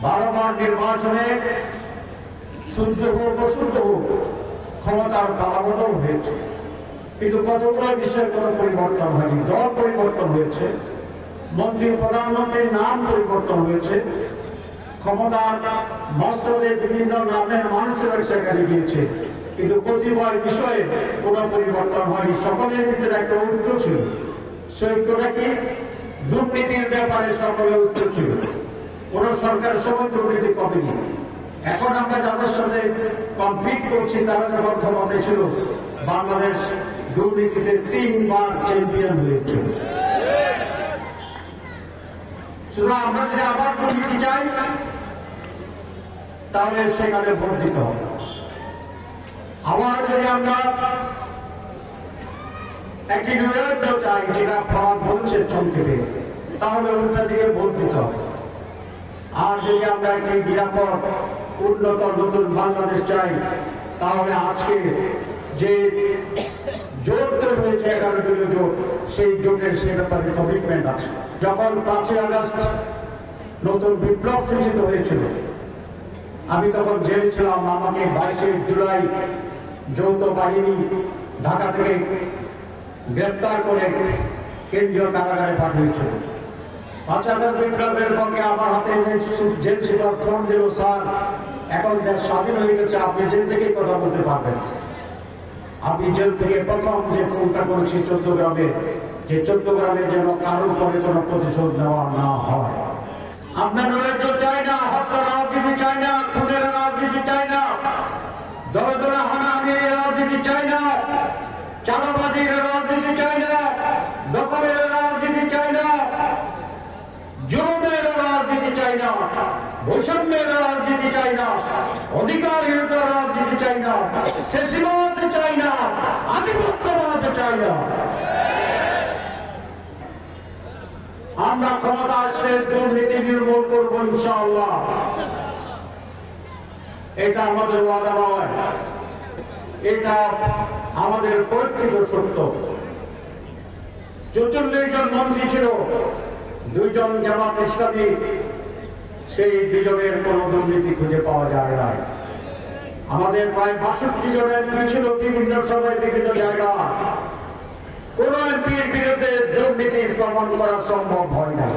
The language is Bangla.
বারবার নির্বাচনে শুদ্ধ হোক অশুদ্ধ হোক ক্ষমতার পালাবদল হয়েছে, কিন্তু কতগুলো বিষয়ে কোনো পরিবর্তন হয়নি। দল পরিবর্তন হয়েছে, মন্ত্রী প্রধানমন্ত্রীর নাম পরিবর্তন হয়েছে, ক্ষমতার মস্তদের বিভিন্ন নামের মানুষেরা সেখানে গিয়েছে, কিন্তু কতিপয় বিষয়ে কোনো পরিবর্তন হয়নি। সকলের ভিতরে একটা ঐক্য ছিল। সেই ঐক্যটা কি? দুর্নীতির ব্যাপারে সকলের ঐক্য ছিল। কোন সরকারের সময় দুর্নীতি কমেনি। এখন আমরা যাদের সাথে কম্পিট করছি তারা যখন ক্ষমতায় ছিল, বাংলাদেশ দুর্নীতিতে 3 বার চ্যাম্পিয়ন হয়েছিল। সুতরাং আমরা যদি আবার দুর্নীতি চাই তাহলে সেখানে ভোট দিতে হবে। আবার যদি আমরা একটি নৈরাজ্য চাই, যেটা ফরাদ বলছে সংক্ষেপে, তাহলে উল্টা দিকে ভোট দিতে হবে। আর যদি আমরা একটি নিরাপদ উন্নত নতুন বাংলাদেশ চাই, তাহলে আজকে যে জোট তৈরি হয়েছে 11 দলীয় জোট, সেই জোটের সে ব্যাপারে কমিটমেন্ট আছে। যখন 5ই আগস্ট নতুন বিপ্লব সূচিত হয়েছিল, আমি তখন জেলে ছিলাম। আমাকে 22শে জুলাই যৌথ বাহিনী ঢাকা থেকে গ্রেপ্তার করে কেন্দ্রীয় কারাগারে পাঠিয়েছিল। 5ই আগস্ট বিপ্লবের পক্ষে আমার হাতে জেল সুপার ফোন দিল, স্যার এখন দেশ স্বাধীন হয়ে গেছে, আপনি জেল থেকেই কথা বলতে পারবেন। আমি জেল থেকে প্রথম যে ফোনটা করেছি চট্টগ্রামে, যে চট্টগ্রামে যেন কারোর পরে কোনো প্রতিশোধ নেওয়া না হয়। আপনার নৈরাজ্য চাই না, হত্যা রাজনীতি চাই না, খুনের রাজনীতি চাই না, দলে দলে হানাহানির রাজনীতি চাই না, চাঁদাবাজির রাজনীতি চাই না, দখলের রাজনীতি চাই না, জুলুমের রাজনীতি চাই না, বৈষম্যের রাজনীতি চাই না, অধিকারহীনতার রাজনীতি চাই না, ফ্যাসিবাদ চাই না, আধিপত্যবাদ চাই না। আমরা ক্ষমতা আসলে দুর্নীতি নির্মূল করব ইনশাআল্লাহ। এটা আমাদের ওয়াদা নয়, এটা আমাদের পরীক্ষিত সত্য। 44 জন মন্ত্রী ছিল, 2 জন জামাত ইসলামী, সেই 2 জনের কোন দুর্নীতি খুঁজে পাওয়া যায় না। আমাদের প্রায় 62 জন এমপি ছিল বিভিন্ন সময় বিভিন্ন জায়গায়। কোন এমপির বিরুদ্ধে দুর্নীতির প্রমাণ করা সম্ভব হয় না।